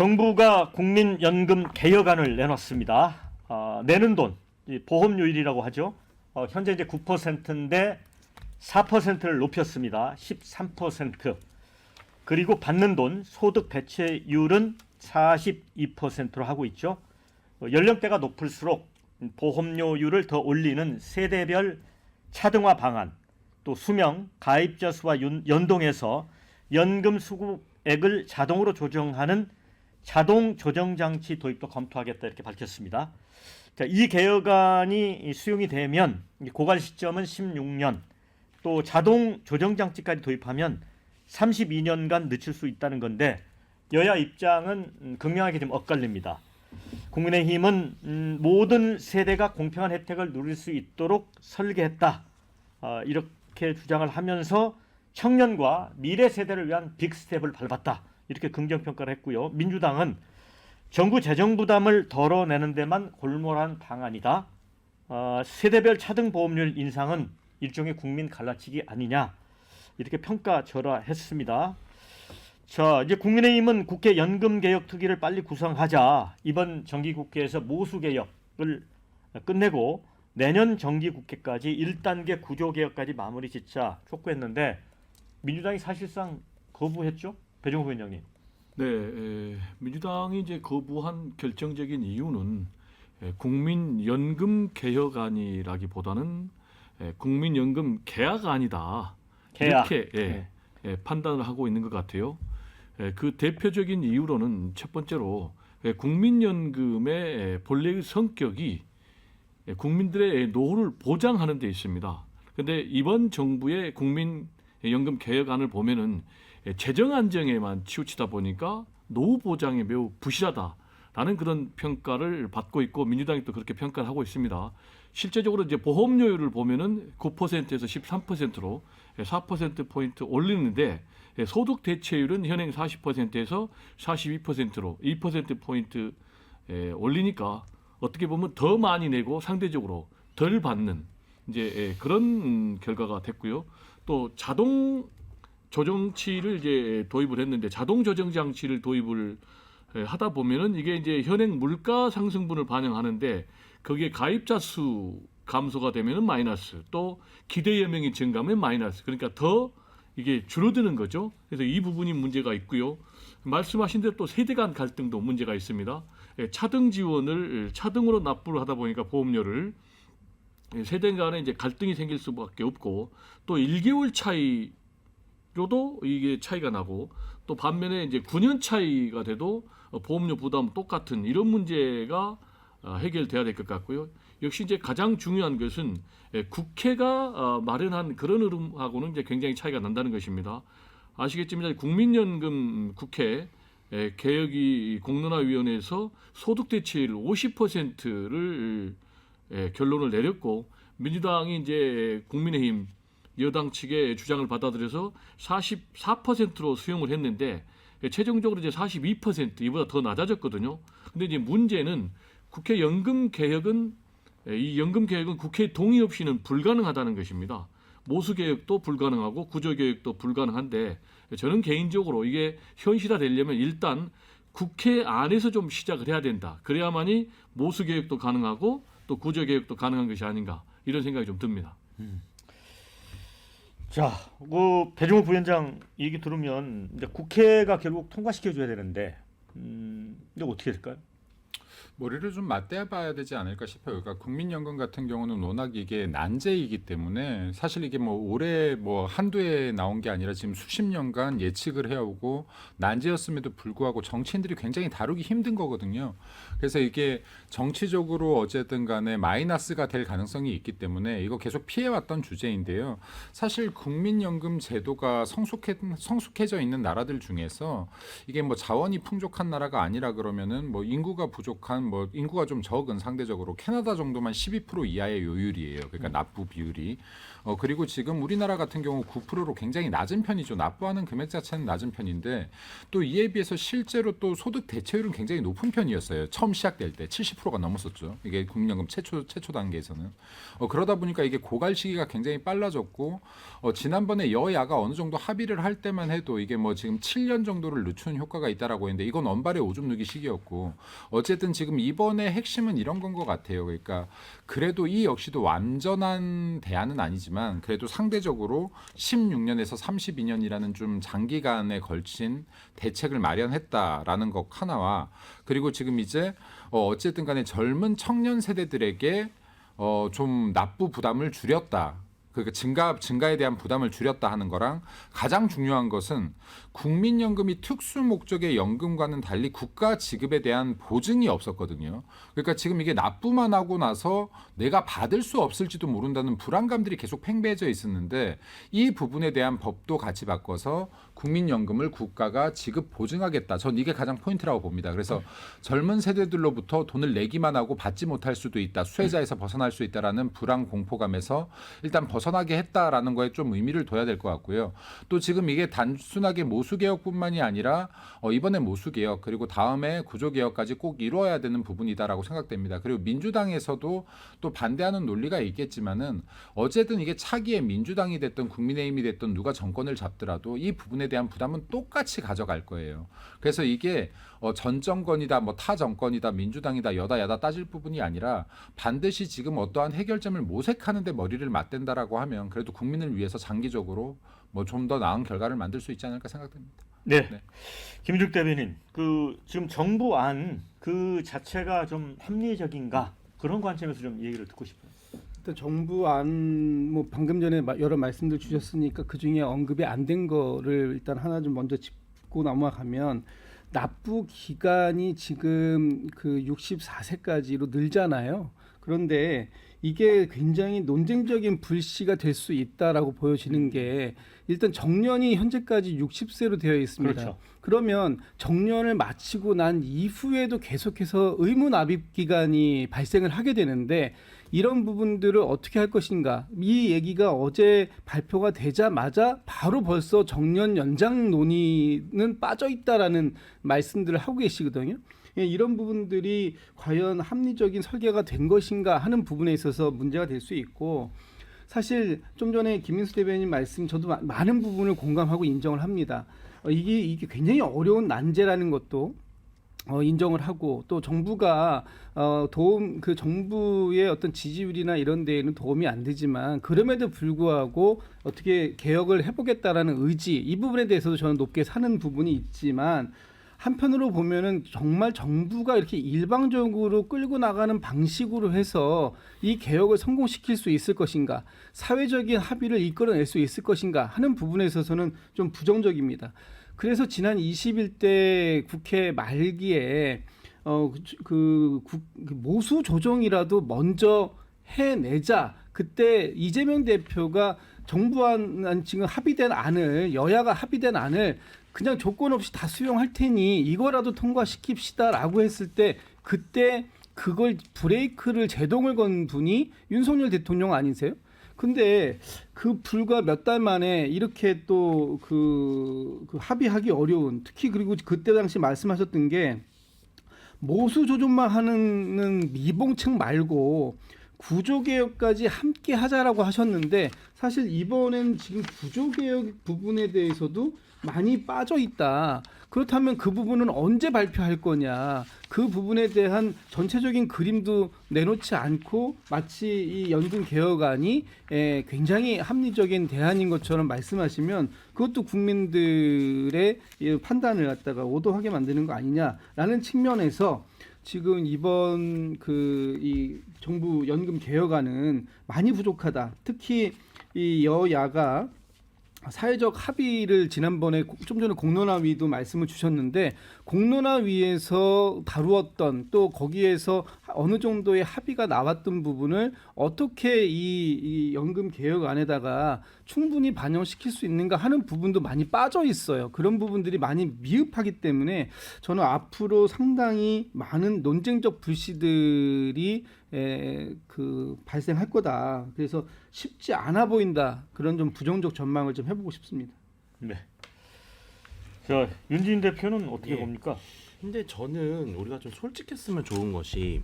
정부가 국민연금 개혁안을 내놨습니다. 내는 돈, 보험료율이라고 하죠. 현재 이제 9%인데 4%를 높였습니다. 13%. 그리고 받는 돈, 소득 대체율은 42%로 하고 있죠. 연령대가 높을수록 보험료율을 더 올리는 세대별 차등화 방안, 또 수명, 가입자 수와 연동해서 연금 수급액을 자동으로 조정하는 자동 조정 장치 도입도 검토하겠다 이렇게 밝혔습니다. 자, 이 개혁안이 수용이 되면 고갈 시점은 16년, 또 자동 조정 장치까지 도입하면 32년간 늦출 수 있다는 건데 여야 입장은 극명하게 좀 엇갈립니다. 국민의힘은 모든 세대가 공평한 혜택을 누릴 수 있도록 설계했다. 이렇게 주장을 하면서 청년과 미래 세대를 위한 빅스텝을 밟았다. 이렇게 긍정평가를 했고요. 민주당은 정부 재정 부담을 덜어내는 데만 골몰한 방안이다. 세대별 차등 보험료율 인상은 일종의 국민 갈라치기 아니냐. 이렇게 평가절하했습니다. 자, 이제 국민의힘은 국회 연금개혁특위를 빨리 구성하자. 이번 정기국회에서 모수개혁을 끝내고 내년 정기국회까지 1단계 구조개혁까지 마무리 짓자 촉구했는데 민주당이 사실상 거부했죠? 배종호 위원장님. 네, 민주당이 이제 거부한 결정적인 이유는 국민연금 개혁안이라기보다는 국민연금 계약안이다. 계약. 이렇게 판단을 하고 있는 것 같아요. 그 대표적인 이유로는 첫 번째로 국민연금의 본래의 성격이 국민들의 노후를 보장하는 데 있습니다. 그런데 이번 정부의 국민연금 개혁안을 보면은 재정 안정에만 치우치다 보니까 노후 보장에 매우 부실하다라는 그런 평가를 받고 있고 민주당이 또 그렇게 평가를 하고 있습니다. 실제적으로 이제 보험료율을 보면은 9%에서 13%로 4%포인트 올리는데 소득 대체율은 현행 40%에서 42%로 2%포인트 올리니까 어떻게 보면 더 많이 내고 상대적으로 덜 받는 이제 그런 결과가 됐고요. 또 자동 조정치를 이제 도입을 했는데 자동 조정 장치를 도입을 하다 보면은 이게 이제 현행 물가 상승분을 반영하는데 거기에 가입자 수 감소가 되면은 마이너스, 또 기대 여명이 증가하면 마이너스. 그러니까 더 이게 줄어드는 거죠. 그래서 이 부분이 문제가 있고요. 말씀하신 대로 또 세대 간 갈등도 문제가 있습니다. 차등 지원을 차등으로 납부를 하다 보니까 보험료를 세대 간에 이제 갈등이 생길 수밖에 없고 또 1개월 차이로도 이게 차이가 나고 또 반면에 이제 9년 차이가 돼도 보험료 부담 똑같은 이런 문제가 해결돼야 될 것 같고요. 역시 이제 가장 중요한 것은 국회가 마련한 그런 흐름하고는 이제 굉장히 차이가 난다는 것입니다. 아시겠지만 국민연금 국회 개혁이 공론화위원회에서 소득 대체율 50%를 결론을 내렸고 민주당이 이제 국민의힘 여당 측의 주장을 받아들여서 44%로 수용을 했는데 최종적으로 이제 42% 이보다 더 낮아졌거든요. 근데 이제 문제는 국회 연금 개혁은 이 연금 개혁은 국회 동의 없이는 불가능하다는 것입니다. 모수 개혁도 불가능하고 구조 개혁도 불가능한데 저는 개인적으로 이게 현실화되려면 일단 국회 안에서 좀 시작을 해야 된다. 그래야만이 모수 개혁도 가능하고 또 구조 개혁도 가능한 것이 아닌가 이런 생각이 좀 듭니다. 자, 배종호 부위원장 얘기 들으면 이제 국회가 결국 통과시켜 줘야 되는데 근데 어떻게 될까요? 머리를 좀 맞대야 봐야 되지 않을까 싶어요. 그러니까 국민연금 같은 경우는 워낙 이게 난제이기 때문에 사실 이게 뭐 올해 뭐 한두 해 나온 게 아니라 지금 수십 년간 예측을 해오고 난제였음에도 불구하고 정치인들이 굉장히 다루기 힘든 거거든요. 그래서 이게 정치적으로 어쨌든 간에 마이너스가 될 가능성이 있기 때문에 이거 계속 피해왔던 주제인데요. 사실 국민연금 제도가 성숙해져 있는 나라들 중에서 이게 뭐 자원이 풍족한 나라가 아니라 그러면은 뭐 인구가 부족한 속한 뭐 인구가 좀 적은 상대적으로 캐나다 정도만 12% 이하의 요율이에요. 그러니까 납부 비율이. 그리고 지금 우리나라 같은 경우 9%로 굉장히 낮은 편이죠. 납부하는 금액 자체는 낮은 편인데 또 이에 비해서 실제로 또 소득 대체율은 굉장히 높은 편이었어요. 처음 시작될 때 70%가 넘었었죠. 이게 국민연금 최초 단계에서는. 그러다 보니까 이게 고갈 시기가 굉장히 빨라졌고 지난번에 여야가 어느 정도 합의를 할 때만 해도 이게 뭐 지금 7년 정도를 늦추는 효과가 있다라고 했는데 이건 언발의 오줌 누기 시기였고 어쨌든 지금 이번에 핵심은 이런 건 것 같아요. 그러니까 그래도 이 역시도 완전한 대안은 아니지만 그래도 상대적으로 16년에서 32년이라는 좀 장기간에 걸친 대책을 마련했다라는 것 하나와 그리고 지금 이제 어쨌든 간에 젊은 청년 세대들에게 좀 납부 부담을 줄였다. 그러니까 증가에 대한 부담을 줄였다 하는 거랑 가장 중요한 것은 국민연금이 특수 목적의 연금과는 달리 국가 지급에 대한 보증이 없었거든요. 그러니까 지금 이게 납부만 하고 나서 내가 받을 수 없을지도 모른다는 불안감들이 계속 팽배해져 있었는데 이 부분에 대한 법도 같이 바꿔서 국민연금을 국가가 지급 보증하겠다. 전 이게 가장 포인트라고 봅니다. 그래서 젊은 세대들로부터 돈을 내기만 하고 받지 못할 수도 있다. 수혜자에서 벗어날 수 있다라는 불안 공포감에서 일단 벗어나게 했다라는 거에 좀 의미를 둬야 될 것 같고요. 또 지금 이게 단순하게 모수개혁뿐만이 아니라 이번에 모수개혁 그리고 다음에 구조개혁까지 꼭 이루어야 되는 부분이다라고 생각됩니다. 그리고 민주당에서도 또 반대하는 논리가 있겠지만은 어쨌든 이게 차기에 민주당이 됐든 국민의힘이 됐든 누가 정권을 잡더라도 이 부분에 대한 부담은 똑같이 가져갈 거예요. 그래서 이게 전 정권이다 뭐 타 정권이다 민주당이다 여다 야다 따질 부분이 아니라 반드시 지금 어떠한 해결점을 모색하는 데 머리를 맞댄다라고 하면 그래도 국민을 위해서 장기적으로 뭐 좀 더 나은 결과를 만들 수 있지 않을까 생각됩니다. 네. 네. 김인중 대변인, 그 지금 정부 안 그 자체가 좀 합리적인가 그런 관점에서 좀 얘기를 듣고 싶어요. 일단 정부 안 뭐 방금 전에 여러 말씀들 주셨으니까 그 중에 언급이 안 된 거를 일단 하나 좀 먼저 짚고 넘어가면 납부 기간이 지금 그 64세까지로 늘잖아요. 그런데 이게 굉장히 논쟁적인 불씨가 될 수 있다라고 보여지는 게 일단 정년이 현재까지 60세로 되어 있습니다. 그렇죠. 그러면 정년을 마치고 난 이후에도 계속해서 의무 납입 기간이 발생을 하게 되는데 이런 부분들을 어떻게 할 것인가? 이 얘기가 어제 발표가 되자마자 바로 벌써 정년 연장 논의는 빠져 있다라는 말씀들을 하고 계시거든요. 이런 부분들이 과연 합리적인 설계가 된 것인가 하는 부분에 있어서 문제가 될 수 있고 사실 좀 전에 김민수 대변인 말씀 저도 많은 부분을 공감하고 인정을 합니다. 이게 굉장히 어려운 난제라는 것도 인정을 하고 또 정부가 그 정부의 어떤 지지율이나 이런 데에는 도움이 안 되지만 그럼에도 불구하고 어떻게 개혁을 해보겠다라는 의지 이 부분에 대해서도 저는 높게 사는 부분이 있지만 한편으로 보면은 정말 정부가 이렇게 일방적으로 끌고 나가는 방식으로 해서 이 개혁을 성공시킬 수 있을 것인가, 사회적인 합의를 이끌어낼 수 있을 것인가 하는 부분에 있어서는 좀 부정적입니다. 그래서 지난 21대 국회 말기에 모수 조정이라도 먼저 해내자. 그때 이재명 대표가 정부안 지금 합의된 안을 여야가 합의된 안을 그냥 조건 없이 다 수용할 테니 이거라도 통과시킵시다라고 했을 때 그때 그걸 브레이크를 제동을 건 분이 윤석열 대통령 아니세요? 근데 그 불과 몇 달 만에 이렇게 또 그 합의하기 어려운 특히 그리고 그때 당시 말씀하셨던 게 모수 조정만 하는 미봉책 말고 구조개혁까지 함께 하자라고 하셨는데 사실 이번엔 지금 구조개혁 부분에 대해서도 많이 빠져 있다. 그렇다면 그 부분은 언제 발표할 거냐. 그 부분에 대한 전체적인 그림도 내놓지 않고 마치 이 연금 개혁안이 굉장히 합리적인 대안인 것처럼 말씀하시면 그것도 국민들의 판단을 갖다가 오도하게 만드는 거 아니냐라는 측면에서 지금 이번 이 정부 연금 개혁안은 많이 부족하다. 특히 이 여야가 사회적 합의를 지난번에 좀 전에 공론화위도 말씀을 주셨는데 공론화위에서 다루었던 또 거기에서 어느 정도의 합의가 나왔던 부분을 어떻게 이 연금 개혁안에다가 충분히 반영시킬 수 있는가 하는 부분도 많이 빠져 있어요. 그런 부분들이 많이 미흡하기 때문에 저는 앞으로 상당히 많은 논쟁적 불씨들이 발생할 거다. 그래서 쉽지 않아 보인다. 그런 좀 부정적 전망을 좀 해보고 싶습니다. 네. 자, 윤진 대표는 어떻게 예. 봅니까? 근데 저는 우리가 좀 솔직했으면 좋은 것이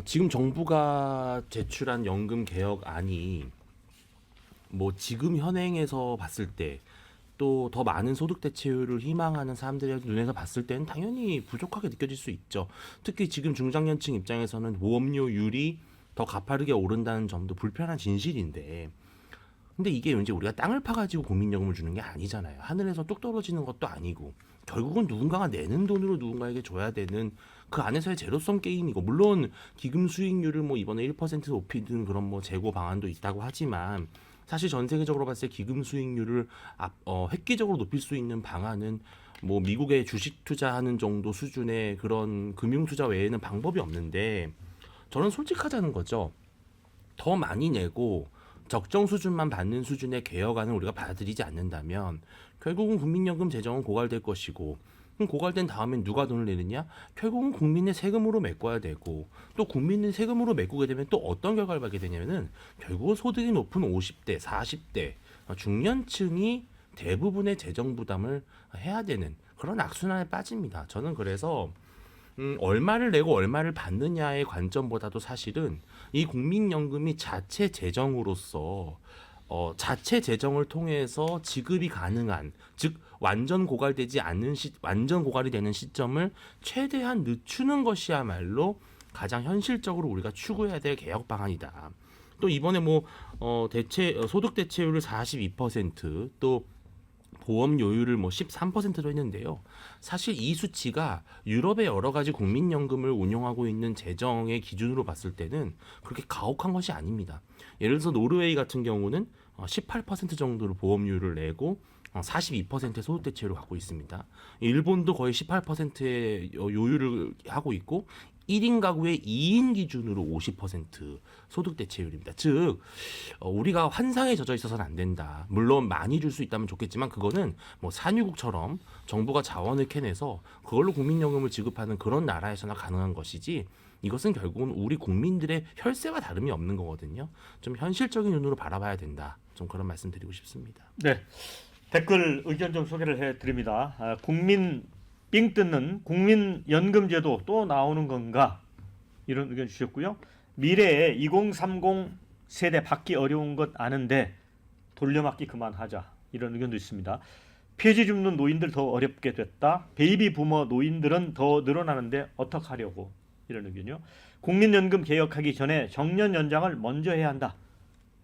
지금 정부가 제출한 연금 개혁안이 뭐 지금 현행에서 봤을 때 또 더 많은 소득 대체율을 희망하는 사람들의 눈에서 봤을 때는 당연히 부족하게 느껴질 수 있죠. 특히 지금 중장년층 입장에서는 보험료율이 더 가파르게 오른다는 점도 불편한 진실인데, 근데 이게 왠지 우리가 땅을 파가지고 국민연금을 주는 게 아니잖아요. 하늘에서 뚝 떨어지는 것도 아니고 결국은 누군가가 내는 돈으로 누군가에게 줘야 되는 그 안에서의 제로섬 게임이고, 물론 기금 수익률을 뭐 이번에 1% 높이든 그런 뭐 재고 방안도 있다고 하지만 사실 전 세계적으로 봤을 때 기금 수익률을 획기적으로 높일 수 있는 방안은 뭐 미국의 주식 투자하는 정도 수준의 그런 금융 투자 외에는 방법이 없는데, 저는 솔직하자는 거죠. 더 많이 내고 적정 수준만 받는 수준의 개혁안을 우리가 받아들이지 않는다면 결국은 국민연금 재정은 고갈될 것이고, 그럼 고갈된 다음엔 누가 돈을 내느냐? 결국은 국민의 세금으로 메꿔야 되고, 또 국민의 세금으로 메꾸게 되면 또 어떤 결과를 받게 되냐면은 결국은 소득이 높은 50대, 40대 중년층이 대부분의 재정 부담을 해야 되는 그런 악순환에 빠집니다. 저는 그래서 얼마를 내고 얼마를 받느냐의 관점보다도 사실은 이 국민연금이 자체 재정으로서 자체 재정을 통해서 지급이 가능한, 즉 완전 고갈되지 않는 완전 고갈이 되는 시점을 최대한 늦추는 것이야말로 가장 현실적으로 우리가 추구해야 될 개혁 방안이다. 또 이번에 뭐 소득 대체율을 42%, 또 보험료율을 뭐 13%도 했는데요. 사실 이 수치가 유럽의 여러 가지 국민연금을 운영하고 있는 재정의 기준으로 봤을 때는 그렇게 가혹한 것이 아닙니다. 예를 들어서 노르웨이 같은 경우는 18% 정도로 보험료를 내고 42%의 소득 대체율을 갖고 있습니다. 일본도 거의 18%의 요율을 하고 있고 1인 가구의 2인 기준으로 50% 소득 대체율입니다. 즉 우리가 환상에 젖어 있어서는 안 된다. 물론 많이 줄 수 있다면 좋겠지만 그거는 뭐 산유국처럼 정부가 자원을 캐내서 그걸로 국민연금을 지급하는 그런 나라에서나 가능한 것이지, 이것은 결국은 우리 국민들의 혈세와 다름이 없는 거거든요. 좀 현실적인 눈으로 바라봐야 된다. 좀 그런 말씀 드리고 싶습니다. 네. 댓글 의견 좀 소개를 해드립니다. 국민 삥 뜯는 국민연금제도 또 나오는 건가? 이런 의견 주셨고요. 미래에 2030 세대 받기 어려운 것 아는데 돌려막기 그만하자. 이런 의견도 있습니다. 폐지 줍는 노인들 더 어렵게 됐다. 베이비 부머 노인들은 더 늘어나는데 어떡하려고. 이런 의견이요. 국민연금 개혁하기 전에 정년 연장을 먼저 해야 한다.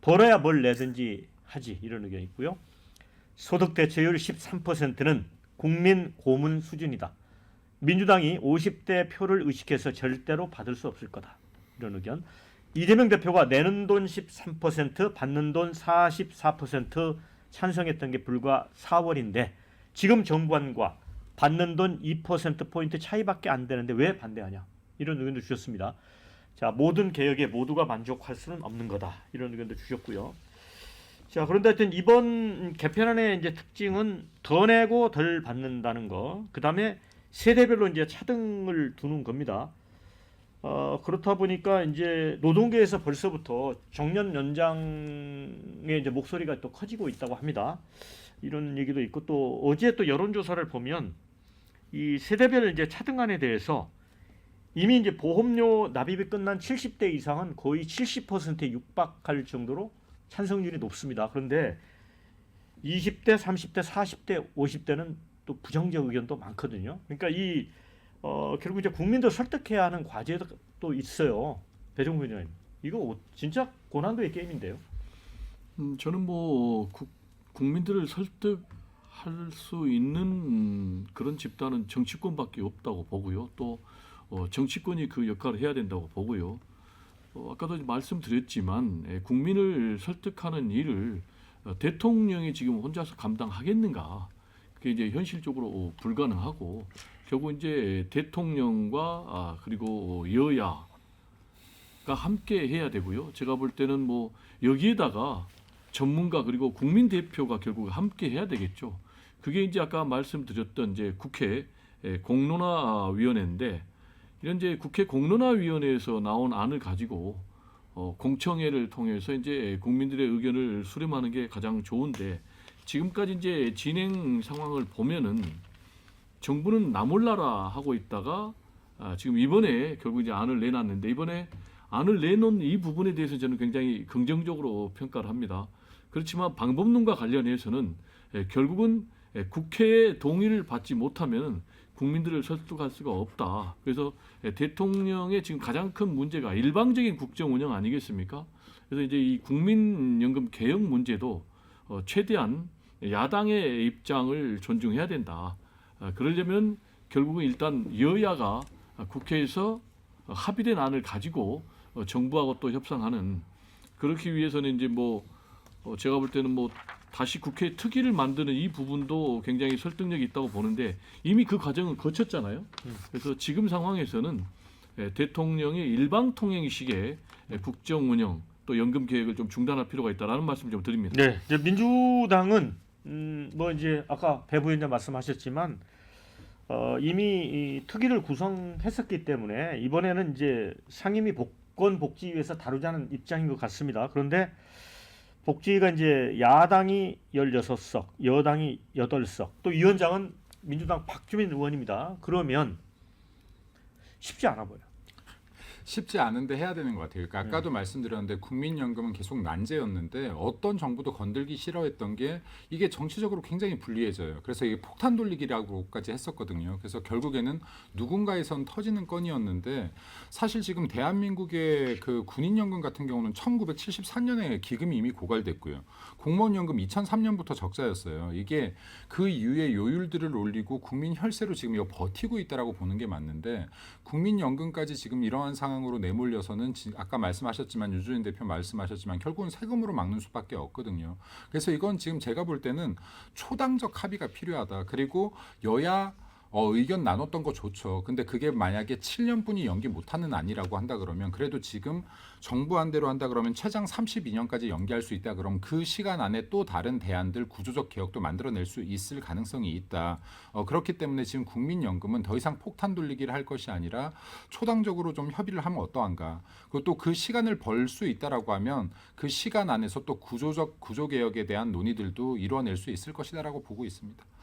벌어야 뭘 내든지 하지. 이런 의견이 있고요. 소득 대체율 13%는 국민 고문 수준이다. 민주당이 50대 표를 의식해서 절대로 받을 수 없을 거다. 이런 의견. 이재명 대표가 내는 돈 13%, 받는 돈 44% 찬성했던 게 불과 4월인데 지금 정부안과 받는 돈 2%포인트 차이밖에 안 되는데 왜 반대하냐. 이런 의견도 주셨습니다. 자, 모든 개혁에 모두가 만족할 수는 없는 거다. 이런 의견도 주셨고요. 자, 그런데 하여튼 이번 개편안의 이제 특징은 더 내고 덜 받는다는 거. 그다음에 세대별로 이제 차등을 두는 겁니다. 그렇다 보니까 이제 노동계에서 벌써부터 정년 연장의 이제 목소리가 또 커지고 있다고 합니다. 이런 얘기도 있고, 또 어제 또 여론조사를 보면 이 세대별 이제 차등안에 대해서 이미 이제 보험료 납입이 끝난 70대 이상은 거의 70%에 육박할 정도로 찬성률이 높습니다. 그런데 20대, 30대, 40대, 50대는 또 부정적 의견도 많거든요. 그러니까 이 결국 이제 국민들 설득해야 하는 과제도 또 있어요. 배종근 의원님, 이거 진짜 고난도의 게임인데요. 저는 뭐 국민들을 설득할 수 있는 그런 집단은 정치권밖에 없다고 보고요. 또 정치권이 그 역할을 해야 된다고 보고요. 아까도 말씀드렸지만 국민을 설득하는 일을 대통령이 지금 혼자서 감당하겠는가? 그게 이제 현실적으로 불가능하고 결국 이제 대통령과 그리고 여야가 함께 해야 되고요. 제가 볼 때는 뭐 여기에다가 전문가 그리고 국민 대표가 결국 함께 해야 되겠죠. 그게 이제 아까 말씀드렸던 이제 국회 공론화위원회인데 이런 이제 국회 공론화위원회에서 나온 안을 가지고 공청회를 통해서 이제 국민들의 의견을 수렴하는 게 가장 좋은데 지금까지 이제 진행 상황을 보면은 정부는 나 몰라라 하고 있다가 지금 이번에 결국 이제 안을 내놨는데 이번에 안을 내놓은 이 부분에 대해서 저는 굉장히 긍정적으로 평가를 합니다. 그렇지만 방법론과 관련해서는 결국은 국회의 동의를 받지 못하면 국민들을 설득할 수가 없다. 그래서 대통령의 지금 가장 큰 문제가 일방적인 국정 운영 아니겠습니까? 그래서 이제 이 국민연금 개혁 문제도 최대한 야당의 입장을 존중해야 된다. 그러려면 결국은 일단 여야가 국회에서 합의된 안을 가지고 정부하고 또 협상하는 그렇기 위해서는 이제 뭐 제가 볼 때는 뭐 다시 국회 특위를 만드는 이 부분도 굉장히 설득력이 있다고 보는데 이미 그 과정은 거쳤잖아요. 그래서 지금 상황에서는 대통령의 일방 통행식의 국정 운영 또 연금 계획을 좀 중단할 필요가 있다라는 말씀 좀 드립니다. 네, 이제 민주당은 뭐 이제 아까 배 부위원장 말씀하셨지만 이미 이 특위를 구성했었기 때문에 이번에는 이제 상임위 보건복지위에서 다루자는 입장인 것 같습니다. 그런데 복지위가 이제 야당이 16석, 여당이 8석, 또 위원장은 민주당 박주민 의원입니다. 그러면 쉽지 않아 보여요. 쉽지 않은데 해야 되는 것 같아요. 그러니까 아까도 말씀드렸는데 국민연금은 계속 난제였는데 어떤 정부도 건들기 싫어했던 게 이게 정치적으로 굉장히 불리해져요. 그래서 이게 폭탄 돌리기라고까지 했었거든요. 그래서 결국에는 누군가의 선 터지는 건이었는데 사실 지금 대한민국의 그 군인연금 같은 경우는 1974년에 기금이 이미 고갈됐고요. 공무원연금 2003년부터 적자였어요. 이게 그 이후에 요율들을 올리고 국민 혈세로 지금 이거 버티고 있다라고 보는 게 맞는데 국민연금까지 지금 이러한 상황으로 내몰려서는 아까 말씀하셨지만 유주인 대표 말씀하셨지만 결국은 세금으로 막는 수밖에 없거든요. 그래서 이건 지금 제가 볼 때는 초당적 합의가 필요하다. 그리고 여야 의견 나눴던 거 좋죠. 근데 그게 만약에 7년뿐이 연기 못하는 안이라고 한다 그러면 그래도 지금 정부 안대로 한다 그러면 최장 32년까지 연기할 수 있다. 그럼 그 시간 안에 또 다른 대안들 구조적 개혁도 만들어낼 수 있을 가능성이 있다. 그렇기 때문에 지금 국민연금은 더 이상 폭탄 돌리기를 할 것이 아니라 초당적으로 좀 협의를 하면 어떠한가. 그리고 또 그 시간을 벌 수 있다라고 하면 그 시간 안에서 또 구조 개혁에 대한 논의들도 이루어낼 수 있을 것이다라고 보고 있습니다.